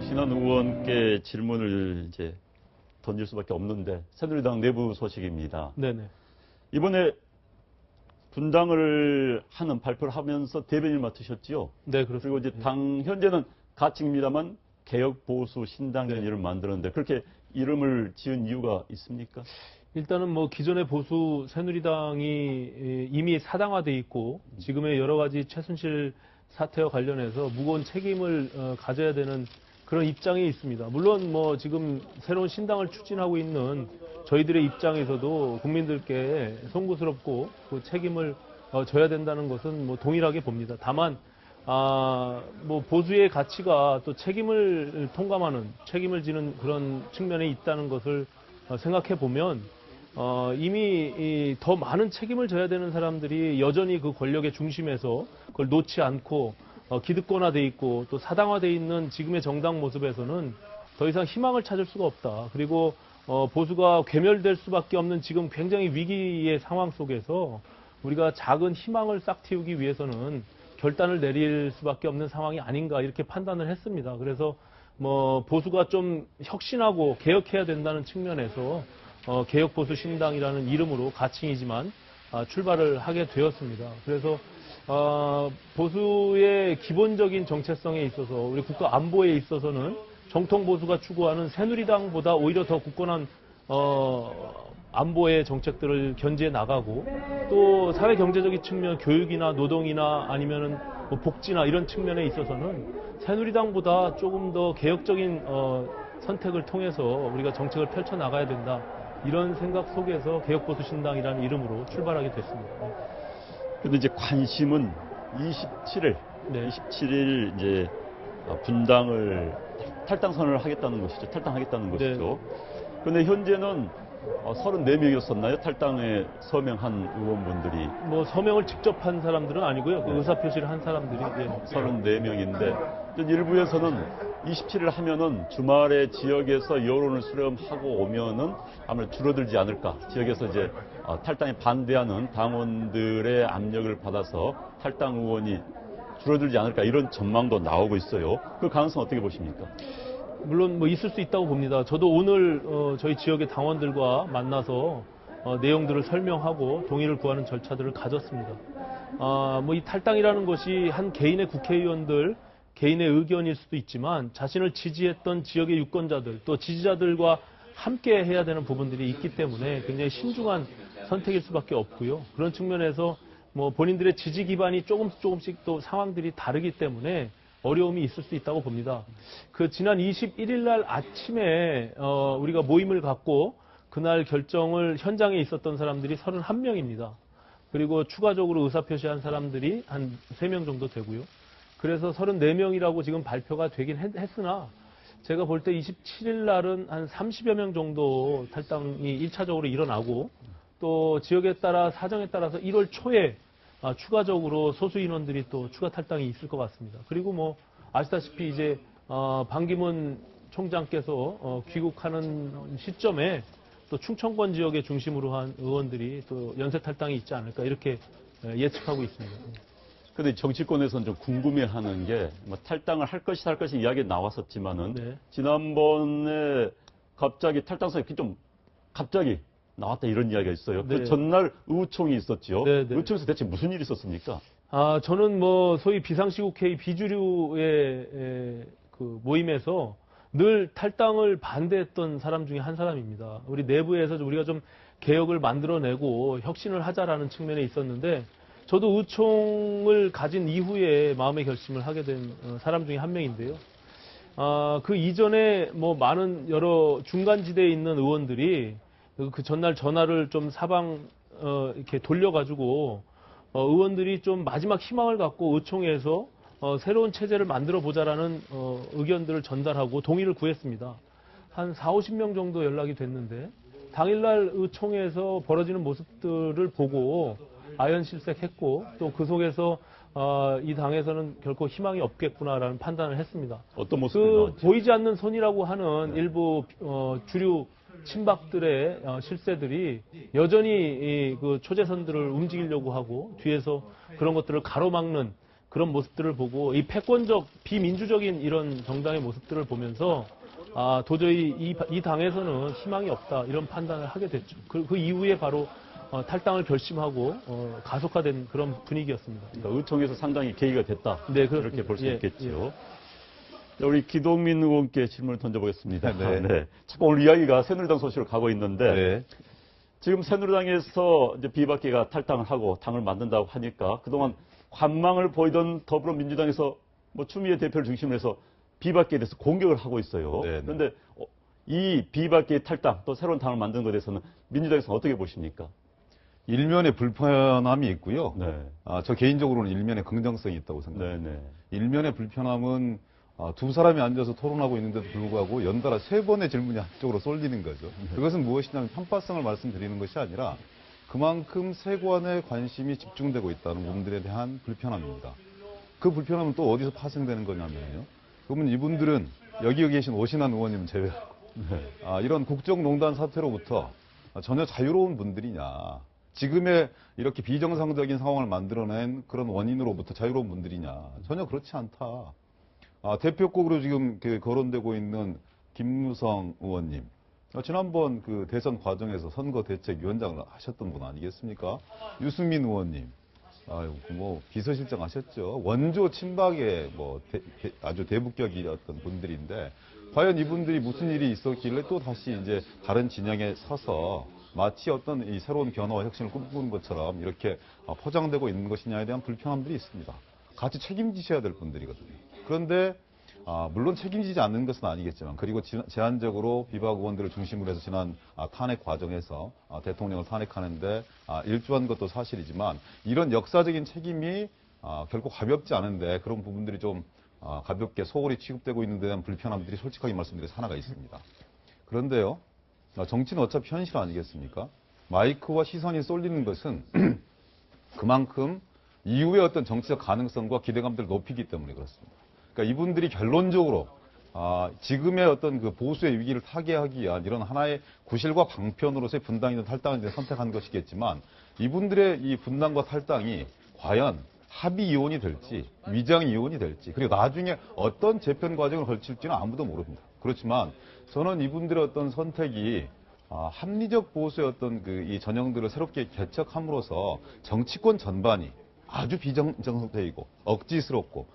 신한 의원께 질문을 이제 던질 수밖에 없는데 새누리당 내부 소식입니다. 네네. 이번에 분당을 하는 발표를 하면서 대변인을 맡으셨지요? 네, 그렇습니다. 그리고 이제 당 현재는 가칭입니다만 개혁 보수 신당이라는 네. 이름을 만들었는데 그렇게 이름을 지은 이유가 있습니까? 일단은 뭐 기존의 보수 새누리당이 이미 사당화돼 있고 지금의 여러 가지 최순실 사태와 관련해서 무거운 책임을 가져야 되는 그런 입장이 있습니다. 물론 뭐 지금 새로운 신당을 추진하고 있는 저희들의 입장에서도 국민들께 송구스럽고 그 책임을 져야 된다는 것은 뭐 동일하게 봅니다. 다만 뭐 보수의 가치가 또 책임을 통감하는 책임을 지는 그런 측면에 있다는 것을 생각해 보면 이미 더 많은 책임을 져야 되는 사람들이 여전히 그 권력의 중심에서 그걸 놓지 않고 기득권화돼 있고 또 사당화돼 있는 지금의 정당 모습에서는 더 이상 희망을 찾을 수가 없다. 그리고 보수가 괴멸될 수밖에 없는 지금 굉장히 위기의 상황 속에서 우리가 작은 희망을 싹 틔우기 위해서는 결단을 내릴 수밖에 없는 상황이 아닌가 이렇게 판단을 했습니다. 그래서 뭐 보수가 좀 혁신하고 개혁해야 된다는 측면에서 개혁보수 신당이라는 이름으로 가칭이지만 출발을 하게 되었습니다. 그래서 보수의 기본적인 정체성에 있어서 우리 국가 안보에 있어서는 정통 보수가 추구하는 새누리당보다 오히려 더 굳건한 안보의 정책들을 견지해 나가고 또 사회 경제적인 측면 교육이나 노동이나 아니면은 뭐 복지나 이런 측면에 있어서는 새누리당보다 조금 더 개혁적인 선택을 통해서 우리가 정책을 펼쳐 나가야 된다. 이런 생각 속에서 개혁보수 신당이라는 이름으로 출발하게 됐습니다. 근데 이제 관심은 27일, 네. 27일 이제 분당을 탈당 선언을 하겠다는 것이죠. 탈당하겠다는 것이죠. 그런데 현재는 34명이었었나요? 탈당에 서명한 의원분들이. 뭐 서명을 직접 한 사람들은 아니고요. 그 의사표시를 한 사람들이 34명인데 일부에서는 27일 하면은 주말에 지역에서 여론을 수렴하고 오면은 아무래도 줄어들지 않을까. 지역에서 이제 탈당에 반대하는 당원들의 압력을 받아서 탈당 의원이 줄어들지 않을까 이런 전망도 나오고 있어요. 그 가능성 어떻게 보십니까? 물론 뭐 있을 수 있다고 봅니다. 저도 오늘 저희 지역의 당원들과 만나서 내용들을 설명하고 동의를 구하는 절차들을 가졌습니다. 뭐 이 탈당이라는 것이 한 개인의 국회의원들 개인의 의견일 수도 있지만 자신을 지지했던 지역의 유권자들 또 지지자들과 함께 해야 되는 부분들이 있기 때문에 굉장히 신중한 선택일 수밖에 없고요. 그런 측면에서 뭐 본인들의 지지 기반이 조금씩 또 상황들이 다르기 때문에 어려움이 있을 수 있다고 봅니다. 그 지난 21일 날 아침에 우리가 모임을 갖고 그날 결정을 현장에 있었던 사람들이 31명입니다. 그리고 추가적으로 의사표시한 사람들이 한 3명 정도 되고요. 그래서 34명이라고 지금 발표가 되긴 했으나 제가 볼 때 27일 날은 한 30여 명 정도 탈당이 1차적으로 일어나고 또 지역에 따라 사정에 따라서 1월 초에 추가적으로 소수 인원들이 또 추가 탈당이 있을 것 같습니다. 그리고 뭐 아시다시피 이제 반기문 총장께서 귀국하는 시점에 또 충청권 지역의 중심으로 한 의원들이 또 연쇄 탈당이 있지 않을까 이렇게 예측하고 있습니다. 근데 정치권에서는 좀 궁금해하는 게 뭐 탈당을 할 것이 이야기 나왔었지만은 네. 지난번에 갑자기 탈당설이 좀 갑자기 나왔다 이런 이야기가 있어요. 네. 그 전날 의총이 있었죠. 네, 네. 의총에서 대체 무슨 일이 있었습니까? 저는 뭐 소위 비상시국회의 비주류의 그 모임에서 늘 탈당을 반대했던 사람 중에 한 사람입니다. 우리 내부에서 우리가 좀 개혁을 만들어내고 혁신을 하자라는 측면에 있었는데 저도 의총을 가진 이후에 마음의 결심을 하게 된 사람 중에 한 명인데요. 그 이전에 뭐 많은 여러 중간지대에 있는 의원들이 그 전날 전화를 좀 이렇게 돌려가지고 의원들이 좀 마지막 희망을 갖고 의총에서 새로운 체제를 만들어 보자라는 의견들을 전달하고 동의를 구했습니다. 한 40~50명 정도 연락이 됐는데 당일날 의총에서 벌어지는 모습들을 보고 아연실색했고 또 그 속에서 이 당에서는 결코 희망이 없겠구나라는 판단을 했습니다. 어떤 모습이 보이지 않는 손이라고 하는 일부 주류 친박들의 실세들이 여전히 그 초재선들을 움직이려고 하고 뒤에서 그런 것들을 가로막는 그런 모습들을 보고 이 패권적 비민주적인 이런 정당의 모습들을 보면서 도저히 이 당에서는 희망이 없다 이런 판단을 하게 됐죠. 그 이후에 바로 탈당을 결심하고 가속화된 그런 분위기였습니다. 그러니까 의총에서 상당히 계기가 됐다. 네, 이렇게 볼 수 예, 있겠죠. 자, 우리 기동민 의원께 질문을 던져보겠습니다. 네. 자꾸 오늘 이야기가 새누리당 소식으로 가고 있는데 네. 지금 새누리당에서 이제 비박계가 탈당을 하고 당을 만든다고 하니까 그동안 관망을 보이던 더불어민주당에서 뭐 추미애 대표를 중심으로 해서 비박계에 대해서 공격을 하고 있어요. 네, 네. 그런데 이 비박계의 탈당 또 새로운 당을 만드는 것에 대해서는 민주당에서 어떻게 보십니까? 일면의 불편함이 있고요. 네. 저 개인적으로는 일면의 긍정성이 있다고 생각합니다. 네네. 일면의 불편함은 두 사람이 앉아서 토론하고 있는데도 불구하고 연달아 세 번의 질문이 한쪽으로 쏠리는 거죠. 그것은 무엇이냐면 편파성을 말씀드리는 것이 아니라 그만큼 세관의 관심이 집중되고 있다는 부분들에 대한 불편함입니다. 그 불편함은 또 어디서 파생되는 거냐면요. 그러면 이분들은 여기 계신 오신환 의원님 제외하고 이런 국정농단 사태로부터 전혀 자유로운 분들이냐. 지금의 이렇게 비정상적인 상황을 만들어낸 그런 원인으로부터 자유로운 분들이냐. 전혀 그렇지 않다. 대표곡으로 지금 거론되고 있는 김무성 의원님. 지난번 그 대선 과정에서 선거대책위원장을 하셨던 분 아니겠습니까? 유승민 의원님. 뭐 비서실장 하셨죠. 원조 친박의 뭐 아주 대북격이었던 분들인데 과연 이분들이 무슨 일이 있었길래 또 다시 이제 다른 진영에 서서 마치 어떤 이 새로운 변화와 혁신을 꿈꾸는 것처럼 이렇게 포장되고 있는 것이냐에 대한 불편함들이 있습니다. 같이 책임지셔야 될 분들이거든요. 그런데 물론 책임지지 않는 것은 아니겠지만 그리고 제한적으로 비박 의원들을 중심으로 해서 지난 탄핵 과정에서 대통령을 탄핵하는데 일조한 것도 사실이지만 이런 역사적인 책임이 결코 가볍지 않은데 그런 부분들이 좀 가볍게 소홀히 취급되고 있는 데 대한 불편함들이 솔직하게 말씀드려서 하나가 있습니다. 그런데요. 정치는 어차피 현실 아니겠습니까? 마이크와 시선이 쏠리는 것은 그만큼 이후의 어떤 정치적 가능성과 기대감들을 높이기 때문에 그렇습니다. 그러니까 이분들이 결론적으로 지금의 어떤 그 보수의 위기를 타개하기 위한 이런 하나의 구실과 방편으로서의 분당이든 탈당을 선택한 것이겠지만 이분들의 이 분당과 탈당이 과연 합의 이혼이 될지 위장 이혼이 될지 그리고 나중에 어떤 재편 과정을 걸칠지는 아무도 모릅니다. 그렇지만 저는 이분들의 어떤 선택이 합리적 보수의 어떤 이 전형들을 새롭게 개척함으로써 정치권 전반이 아주 비정상적이고 억지스럽고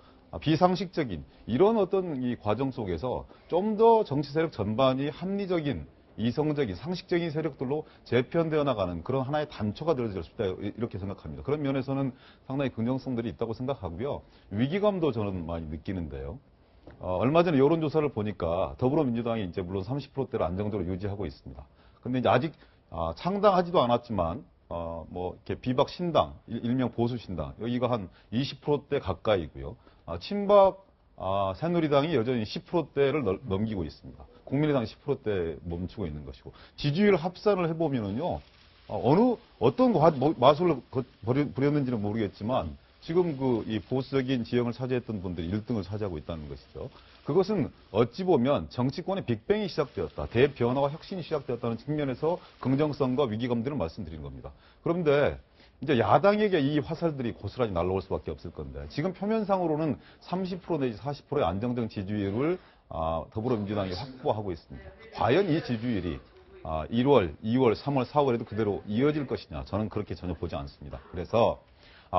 비상식적인 이런 어떤 이 과정 속에서 좀 더 정치 세력 전반이 합리적인 이성적인 상식적인 세력들로 재편되어 나가는 그런 하나의 단초가 되어질 수 있다 이렇게 생각합니다. 그런 면에서는 상당히 긍정성들이 있다고 생각하고요. 위기감도 저는 많이 느끼는데요. 얼마 전에 여론조사를 보니까 더불어민주당이 이제 물론 30%대를 안정적으로 유지하고 있습니다. 근데 이제 아직 창당하지도 않았지만 뭐 이렇게 비박 신당, 일명 보수 신당 여기가 한 20%대 가까이고요. 친박 새누리당이 여전히 10%대를 넘기고 있습니다. 국민의당 10%대 멈추고 있는 것이고 지지율 합산을 해보면은요 어떤 마술을 부렸는지는 모르겠지만 지금 이 보수적인 지형을 차지했던 분들이 1등을 차지하고 있다는 것이죠. 그것은 어찌 보면 정치권의 빅뱅이 시작되었다. 대변화와 혁신이 시작되었다는 측면에서 긍정성과 위기감들을 말씀드리는 겁니다. 그런데 이제 야당에게 이 화살들이 고스란히 날라올 수밖에 없을 건데 지금 표면상으로는 30% 내지 40%의 안정적 지지율을 더불어민주당이 확보하고 있습니다. 과연 이 지지율이 1월, 2월, 3월, 4월에도 그대로 이어질 것이냐 저는 그렇게 전혀 보지 않습니다. 그래서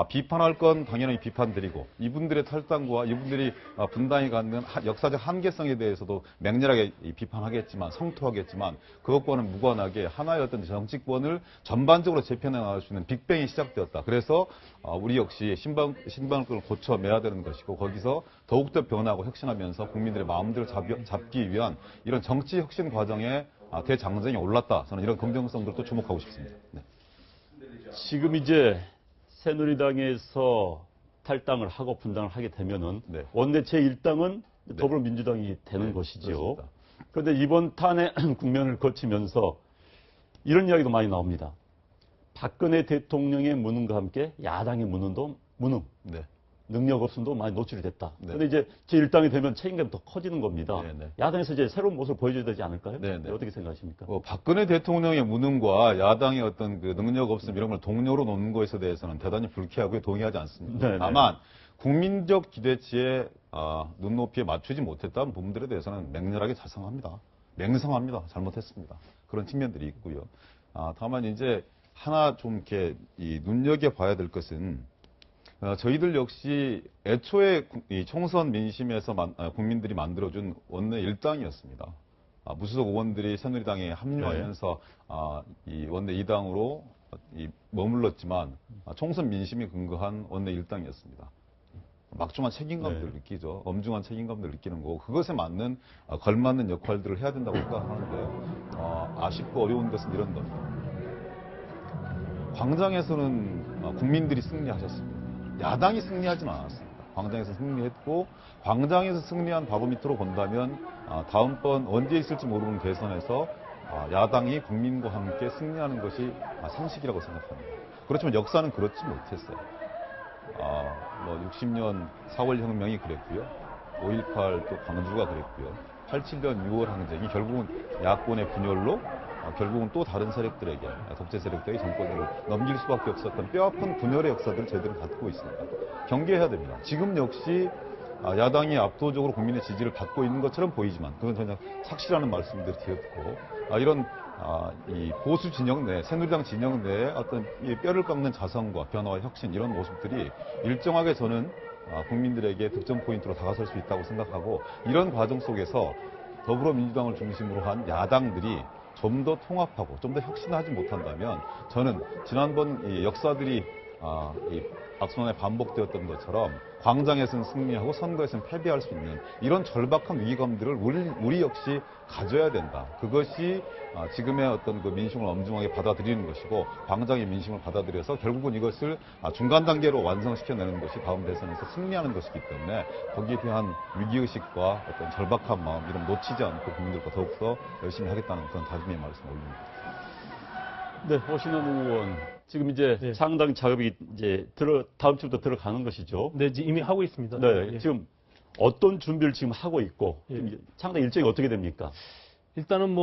비판할 건 당연히 비판드리고 이분들의 탈당과 이분들이 분당이 갖는 역사적 한계성에 대해서도 맹렬하게 비판하겠지만 성토하겠지만 그것과는 무관하게 하나의 어떤 정치권을 전반적으로 재편해 나갈 수 있는 빅뱅이 시작되었다. 그래서 우리 역시 신방을 고쳐매야 되는 것이고 거기서 더욱더 변하고 혁신하면서 국민들의 마음들을 잡기 위한 이런 정치 혁신 과정에 대장정이 올랐다. 저는 이런 긍정성들도 주목하고 싶습니다. 네. 지금 이제 새누리당에서 탈당을 하고 분당을 하게 되면은 네. 원내 제1당은 더불어민주당이 되는 것이죠. 그렇습니다. 그런데 이번 탄핵 국면을 거치면서 이런 이야기도 많이 나옵니다. 박근혜 대통령의 무능과 함께 야당의 무능도 네. 능력 없음도 많이 노출이 됐다. 네. 그런데 이제 제1당이 되면 책임감이 더 커지는 겁니다. 네, 네. 야당에서 이제 새로운 모습을 보여줘야 되지 않을까요? 네, 네. 어떻게 생각하십니까? 박근혜 대통령의 무능과 야당의 어떤 그 능력 없음 이런 걸 동료로 놓는 것에 대해서는 대단히 불쾌하고 동의하지 않습니다. 네, 네. 다만 국민적 기대치에 눈높이에 맞추지 못했다는 부분들에 대해서는 맹렬하게 자성합니다. 맹성합니다. 잘못했습니다. 그런 측면들이 있고요. 다만 이제 하나 좀 이렇게 눈여겨봐야 될 것은 저희들 역시 애초에 이 총선 민심에서 국민들이 만들어준 원내 일당이었습니다. 무소속 의원들이 새누리당에 합류하면서 이 원내 2당으로 머물렀지만 총선 민심이 근거한 원내 일당이었습니다. 막중한 책임감들을 느끼죠. 엄중한 책임감들을 느끼는 거고 그것에 맞는 걸맞는 역할들을 해야 된다고 생각하는데 아쉽고 어려운 것은 이런 겁니다. 광장에서는 국민들이 승리하셨습니다. 야당이 승리하지는 않았습니다. 광장에서 승리했고 광장에서 승리한 바보 밑으로 본다면 다음번 언제 있을지 모르는 대선에서 야당이 국민과 함께 승리하는 것이 상식이라고 생각합니다. 그렇지만 역사는 그렇지 못했어요. 60년 4월 혁명이 그랬고요. 5.18 또 광주가 그랬고요. 87년 6월 항쟁이 결국은 야권의 분열로 결국은 또 다른 세력들에게 독재 세력들에게 정권을 넘길 수밖에 없었던 뼈아픈 분열의 역사들을 저희들은 갖고 있습니다. 경계해야 됩니다. 지금 역시 야당이 압도적으로 국민의 지지를 받고 있는 것처럼 보이지만 그건 전혀 착시라는 말씀들을 드렸고 이런 이 보수 진영 내 새누리당 진영 내에 어떤 이 뼈를 깎는 자성과 변화와 혁신 이런 모습들이 일정하게 저는 국민들에게 득점 포인트로 다가설 수 있다고 생각하고 이런 과정 속에서 더불어민주당을 중심으로 한 야당들이 좀 더 통합하고 좀 더 혁신하지 못한다면 저는 지난번 이 역사들이 이 악순환에 반복되었던 것처럼 광장에서는 승리하고 선거에서는 패배할 수 있는 이런 절박한 위기감들을 우리 역시 가져야 된다. 그것이 지금의 어떤 그 민심을 엄중하게 받아들이는 것이고 광장의 민심을 받아들여서 결국은 이것을 중간 단계로 완성시켜내는 것이 다음 대선에서 승리하는 것이기 때문에 거기에 대한 위기의식과 어떤 절박한 마음 이런 놓치지 않고 국민들과 더욱더 열심히 하겠다는 그런 다짐의 말씀 올립니다. 네, 오신원 의원. 지금 이제 상당 작업이 이제 다음 주부터 들어가는 것이죠. 네, 이미 하고 있습니다. 네, 지금 어떤 준비를 지금 하고 있고 상당 일정이 어떻게 됩니까? 일단은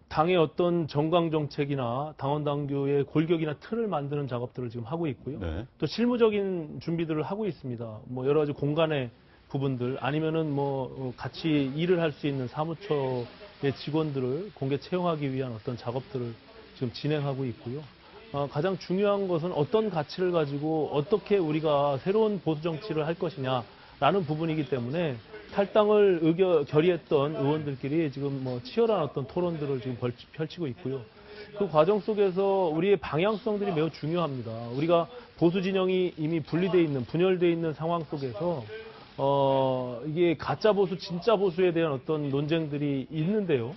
당의 어떤 정강 정책이나 당원 당규의 골격이나 틀을 만드는 작업들을 지금 하고 있고요. 네. 또 실무적인 준비들을 하고 있습니다. 여러 가지 공간의 부분들 아니면은 같이 일을 할 수 있는 사무처의 직원들을 공개 채용하기 위한 어떤 작업들을 지금 진행하고 있고요. 가장 중요한 것은 어떤 가치를 가지고 어떻게 우리가 새로운 보수 정치를 할 것이냐라는 부분이기 때문에 탈당을 결의했던 의원들끼리 지금 치열한 어떤 토론들을 지금 펼치고 있고요. 그 과정 속에서 우리의 방향성들이 매우 중요합니다. 우리가 보수 진영이 이미 분리되어 있는, 분열되어 있는 상황 속에서 이게 가짜 보수, 진짜 보수에 대한 어떤 논쟁들이 있는데요.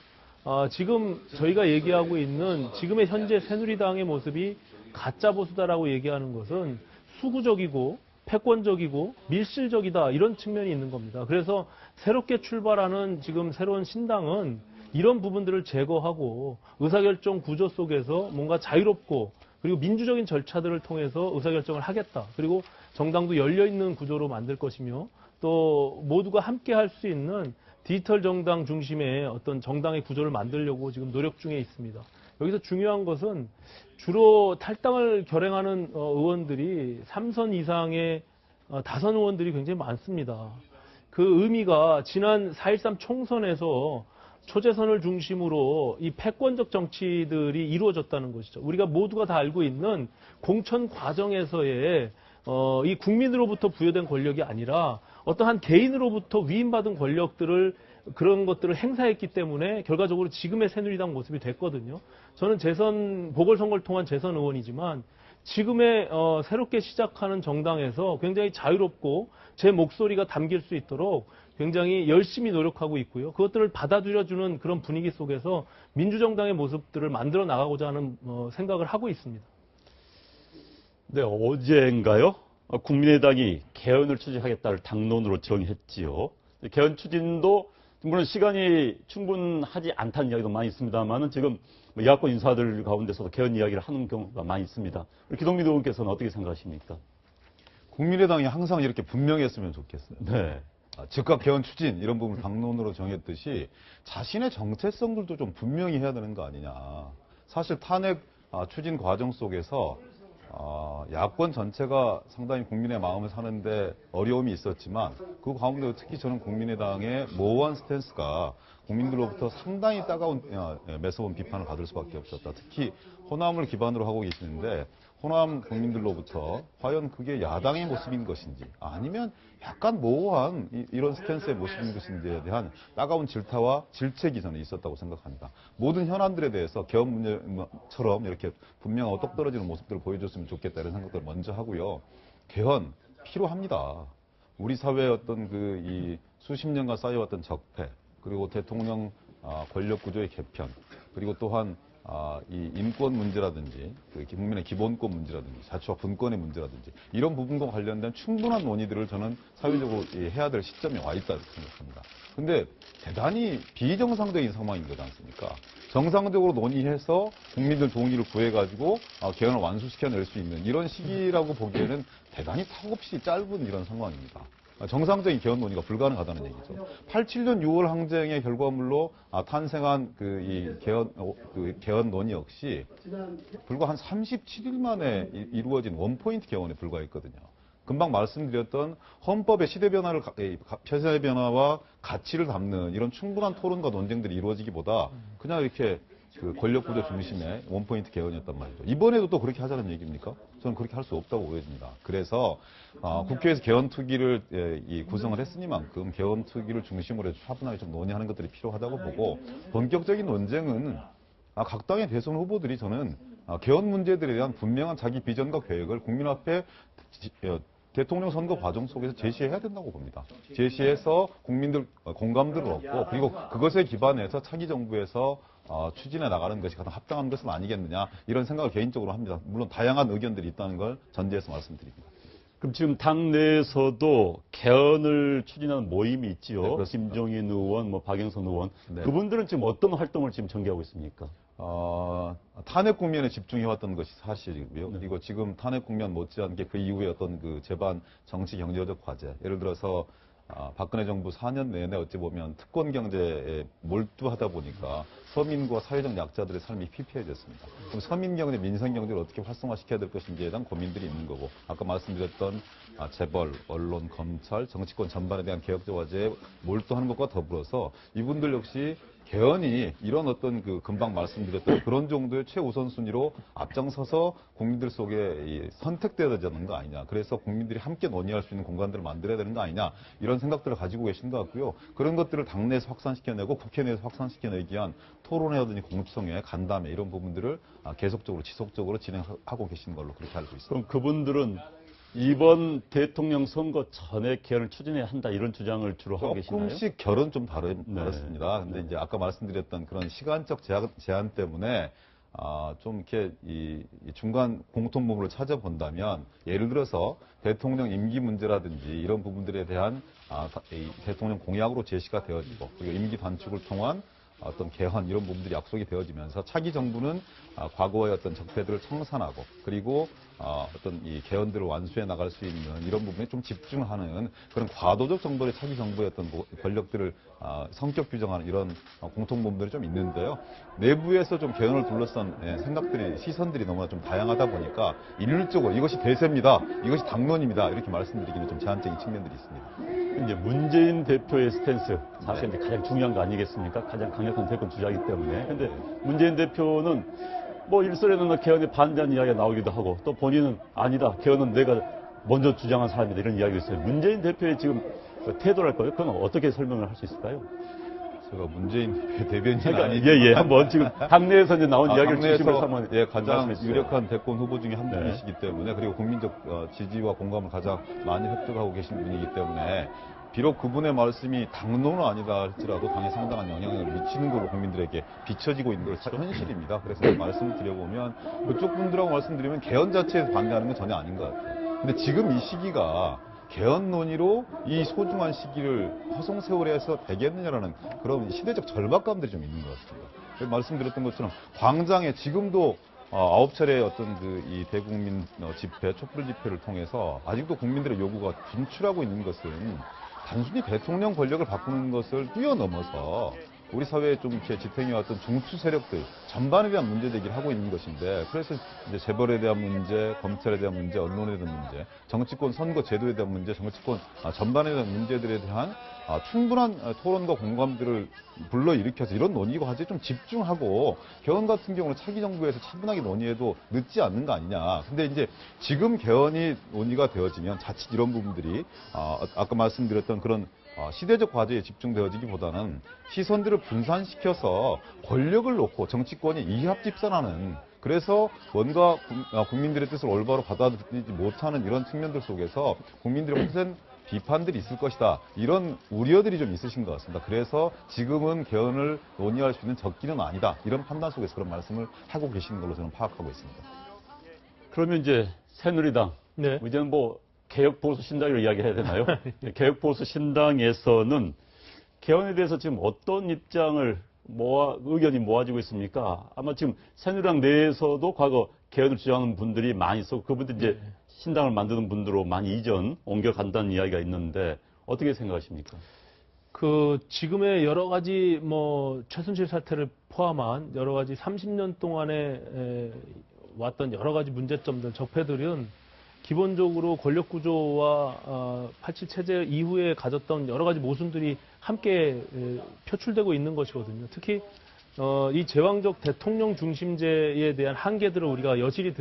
지금 저희가 얘기하고 있는 지금의 현재 새누리당의 모습이 가짜 보수다라고 얘기하는 것은 수구적이고 패권적이고 밀실적이다 이런 측면이 있는 겁니다. 그래서 새롭게 출발하는 지금 새로운 신당은 이런 부분들을 제거하고 의사결정 구조 속에서 뭔가 자유롭고 그리고 민주적인 절차들을 통해서 의사결정을 하겠다. 그리고 정당도 열려있는 구조로 만들 것이며 또 모두가 함께 할 수 있는 디지털 정당 중심의 어떤 정당의 구조를 만들려고 지금 노력 중에 있습니다. 여기서 중요한 것은 주로 탈당을 결행하는 의원들이 3선 이상의 다선 의원들이 굉장히 많습니다. 그 의미가 지난 4.13 총선에서 초재선을 중심으로 이 패권적 정치들이 이루어졌다는 것이죠. 우리가 모두가 다 알고 있는 공천 과정에서의 이 국민으로부터 부여된 권력이 아니라 어떠한 개인으로부터 위임받은 권력들을 그런 것들을 행사했기 때문에 결과적으로 지금의 새누리당 모습이 됐거든요. 저는 보궐선거를 통한 재선 의원이지만 지금의 새롭게 시작하는 정당에서 굉장히 자유롭고 제 목소리가 담길 수 있도록 굉장히 열심히 노력하고 있고요. 그것들을 받아들여주는 그런 분위기 속에서 민주정당의 모습들을 만들어 나가고자 하는 생각을 하고 있습니다. 네, 어제인가요? 국민의당이 개헌을 추진하겠다를 당론으로 정했지요. 개헌 추진도 물론 시간이 충분하지 않다는 이야기도 많이 있습니다만은 지금 야권 인사들 가운데서도 개헌 이야기를 하는 경우가 많이 있습니다. 기동민 의원께서는 어떻게 생각하십니까? 국민의당이 항상 이렇게 분명했으면 좋겠어요. 네. 즉각 개헌 추진 이런 부분을 당론으로 정했듯이 자신의 정체성들도 좀 분명히 해야 되는 거 아니냐. 사실 탄핵 추진 과정 속에서 야권 전체가 상당히 국민의 마음을 사는데 어려움이 있었지만 그 가운데 특히 저는 국민의당의 모호한 스탠스가 국민들로부터 상당히 따가운 매서운 비판을 받을 수밖에 없었다. 특히 호남을 기반으로 하고 계시는데 호남 국민들로부터 과연 그게 야당의 모습인 것인지 아니면 약간 모호한 이런 스탠스의 모습인 것인지에 대한 따가운 질타와 질책이 저는 있었다고 생각합니다. 모든 현안들에 대해서 개헌 문제처럼 이렇게 분명하고 똑 떨어지는 모습들을 보여줬으면 좋겠다 이런 생각들을 먼저 하고요. 개헌 필요합니다. 우리 사회의 어떤 이 수십 년간 쌓여왔던 적폐 그리고 대통령 권력 구조의 개편 그리고 또한 이 인권 문제라든지 국민의 기본권 문제라든지 자치와 분권의 문제라든지 이런 부분과 관련된 충분한 논의들을 저는 사회적으로 해야 될 시점에 와 있다고 생각합니다. 근데 대단히 비정상적인 상황인 거지 않습니까? 정상적으로 논의해서 국민들 동의를 구해가지고 개헌을 완수시켜낼 수 있는 이런 시기라고 보기에는 대단히 턱없이 짧은 이런 상황입니다. 정상적인 개헌 논의가 불가능하다는 얘기죠. 87년 6월 항쟁의 결과물로 탄생한 이 개헌 논의 역시 불과 한 37일 만에 이루어진 원포인트 개헌에 불과했거든요. 금방 말씀드렸던 헌법의 시대 변화와 가치를 담는 이런 충분한 토론과 논쟁들이 이루어지기보다 그냥 이렇게 권력 구조 중심의 원포인트 개헌이었단 말이죠. 이번에도 또 그렇게 하자는 얘기입니까? 저는 그렇게 할 수 없다고 보여집니다. 그래서 국회에서 개헌 특위를 구성을 했으니만큼 개헌 특위를 중심으로 해서 차분하게 좀 논의하는 것들이 필요하다고 보고 본격적인 논쟁은 각 당의 대선 후보들이 저는 개헌 문제들에 대한 분명한 자기 비전과 계획을 국민 앞에 대통령 선거 과정 속에서 제시해야 된다고 봅니다. 제시해서 국민들 공감들을 얻고 그리고 그것에 기반해서 차기 정부에서 추진해 나가는 것이 가장 합당한 것은 아니겠느냐 이런 생각을 개인적으로 합니다. 물론 다양한 의견들이 있다는 걸 전제해서 말씀드립니다. 그럼 지금 당내에서도 개헌을 추진하는 모임이 있지요. 네, 김종인 의원, 박영선 의원. 네. 그분들은 지금 어떤 활동을 지금 전개하고 있습니까? 탄핵 국면에 집중해왔던 것이 사실이고요. 그리고 지금 탄핵 국면 못지않게 그 이후에 어떤 재반 정치 경제적 과제, 예를 들어서 박근혜 정부 4년 내내 어찌 보면 특권 경제에 몰두하다 보니까 서민과 사회적 약자들의 삶이 피폐해졌습니다. 그럼 서민 경제, 민생 경제를 어떻게 활성화시켜야 될 것인지에 대한 고민들이 있는 거고, 아까 말씀드렸던 재벌, 언론, 검찰, 정치권 전반에 대한 개혁적 과제에 몰두하는 것과 더불어서 이분들 역시 개헌이 이런 어떤 금방 말씀드렸던 그런 정도의 최우선 순위로 앞장서서 국민들 속에 선택되어야 되는 거 아니냐. 그래서 국민들이 함께 논의할 수 있는 공간들을 만들어야 되는 거 아니냐. 이런 생각들을 가지고 계신 것 같고요. 그런 것들을 당내에서 확산시켜내고 국회 내에서 확산시켜내기 위한 토론회라든지 공청회, 간담회 이런 부분들을 계속적으로 지속적으로 진행하고 계신 걸로 그렇게 알고 있습니다. 그럼 그분들은 이번 대통령 선거 전에 개헌을 추진해야 한다 이런 주장을 주로 하고 계시나요? 조금씩 결은 좀 다릅니다. 근데 이제 아까 말씀드렸던 그런 시간적 제한 때문에 좀 이렇게 이 중간 공통점을 찾아본다면 예를 들어서 대통령 임기 문제라든지 이런 부분들에 대한 대통령 공약으로 제시가 되어지고 그리고 임기 단축을 통한 어떤 개헌 이런 부분들이 약속이 되어지면서 차기 정부는 과거의 어떤 적폐들을 청산하고 그리고 어떤 이 개헌들을 완수해 나갈 수 있는 이런 부분에 좀 집중하는 그런 과도적 정도의 차기 정부의 어떤 권력들을 성격 규정하는 이런 공통 부분들이 좀 있는데요. 내부에서 좀 개헌을 둘러싼 생각들이 시선들이 너무나 좀 다양하다 보니까 일률적으로 이것이 대세입니다. 이것이 당론입니다. 이렇게 말씀드리기는 좀 제한적인 측면들이 있습니다. 이제 문재인 대표의 스탠스 사실 이제 가장 중요한 거 아니겠습니까? 가장 강력한 대권 주자이기 때문에. 근데 문재인 대표는 일설에는 개헌에 반대하는 이야기가 나오기도 하고 또 본인은 아니다. 개헌은 내가 먼저 주장한 사람이다. 이런 이야기가 있어요. 문재인 대표의 지금 태도랄까요? 그건 어떻게 설명을 할 수 있을까요? 제가 문재인 대변인 아니죠. 예. 한번 지금 당내에서 이제 나온 이야기를 중심으로 한번 가장 유력한 대권 후보 중에 한 분이시기 때문에 그리고 국민적 지지와 공감을 가장 많이 획득하고 계신 분이기 때문에 비록 그분의 말씀이 당론은 아니다 할지라도 당에 상당한 영향을 미치는 걸로 국민들에게 비춰지고 있는 게 현실입니다. 그래서 말씀을 드려보면 그쪽 분들하고 말씀드리면 개헌 자체에서 반대하는 건 전혀 아닌 것 같아요. 근데 지금 이 시기가 개헌 논의로 이 소중한 시기를 허송세월해서 되겠느냐라는 그런 시대적 절박감들이 좀 있는 것 같습니다. 말씀드렸던 것처럼 광장에 지금도 9차례 어떤 이 대국민 집회, 촛불 집회를 통해서 아직도 국민들의 요구가 진출하고 있는 것은 단순히 대통령 권력을 바꾸는 것을 뛰어넘어서 우리 사회에 좀 이렇게 지탱해왔던 중추 세력들 전반에 대한 문제 제기를 하고 있는 것인데, 그래서 이제 재벌에 대한 문제, 검찰에 대한 문제, 언론에 대한 문제, 정치권 선거 제도에 대한 문제, 정치권 전반에 대한 문제들에 대한 충분한 토론과 공감들을 불러일으켜서 이런 논의고 화제에 좀 집중하고, 개헌 같은 경우는 차기 정부에서 차분하게 논의해도 늦지 않는 거 아니냐. 근데 이제 지금 개헌이 논의가 되어지면 자칫 이런 부분들이 아까 말씀드렸던 그런 시대적 과제에 집중되어지기보다는 시선들을 분산시켜서 권력을 놓고 정치권이 이합집산하는, 그래서 뭔가 국민들의 뜻을 올바로 받아들이지 못하는 이런 측면들 속에서 국민들의 혹은 비판들이 있을 것이다. 이런 우려들이 좀 있으신 것 같습니다. 그래서 지금은 개헌을 논의할 수 있는 적기는 아니다. 이런 판단 속에서 그런 말씀을 하고 계시는 걸로 저는 파악하고 있습니다. 그러면 이제 새누리당, 네. 이제는 뭐 개혁보수신당이라고 이야기해야 되나요? 개혁보수신당에서는 개헌에 대해서 지금 어떤 입장을 의견이 모아지고 있습니까? 아마 지금 새누리당 내에서도 과거 개헌을 주장하는 분들이 많이 있었고, 그분들 이제 신당을 만드는 분들로 많이 옮겨간다는 이야기가 있는데, 어떻게 생각하십니까? 지금의 여러 가지 최순실 사태를 포함한 여러 가지 30년 동안에 왔던 여러 가지 문제점들, 적폐들은 기본적으로 권력 구조와 87 체제 이후에 가졌던 여러 가지 모순들이 함께 표출되고 있는 것이거든요. 특히 이 제왕적 대통령 중심제에 대한 한계들을 우리가 여실히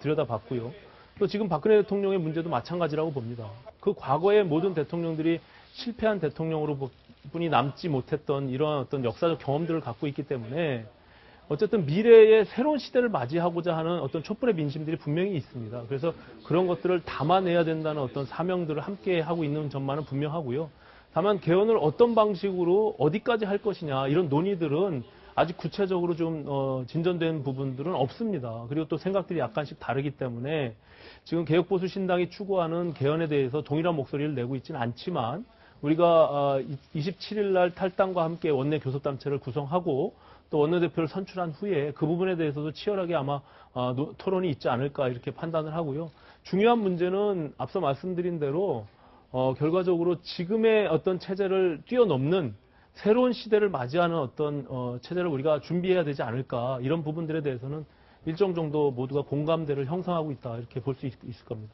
들여다봤고요. 또 지금 박근혜 대통령의 문제도 마찬가지라고 봅니다. 그 과거의 모든 대통령들이 실패한 대통령으로 뿐이 남지 못했던 이러한 어떤 역사적 경험들을 갖고 있기 때문에 어쨌든 미래의 새로운 시대를 맞이하고자 하는 어떤 촛불의 민심들이 분명히 있습니다. 그래서 그런 것들을 담아내야 된다는 어떤 사명들을 함께 하고 있는 점만은 분명하고요. 다만 개헌을 어떤 방식으로 어디까지 할 것이냐, 이런 논의들은 아직 구체적으로 좀 진전된 부분들은 없습니다. 그리고 또 생각들이 약간씩 다르기 때문에 지금 개혁보수신당이 추구하는 개헌에 대해서 동일한 목소리를 내고 있지는 않지만, 우리가 27일 날 탈당과 함께 원내 교섭단체를 구성하고 또 원내대표를 선출한 후에 그 부분에 대해서도 치열하게 아마 토론이 있지 않을까 이렇게 판단을 하고요. 중요한 문제는 앞서 말씀드린 대로 결과적으로 지금의 어떤 체제를 뛰어넘는 새로운 시대를 맞이하는 어떤 체제를 우리가 준비해야 되지 않을까, 이런 부분들에 대해서는 일정 정도 모두가 공감대를 형성하고 있다, 이렇게 볼 수 있을 겁니다.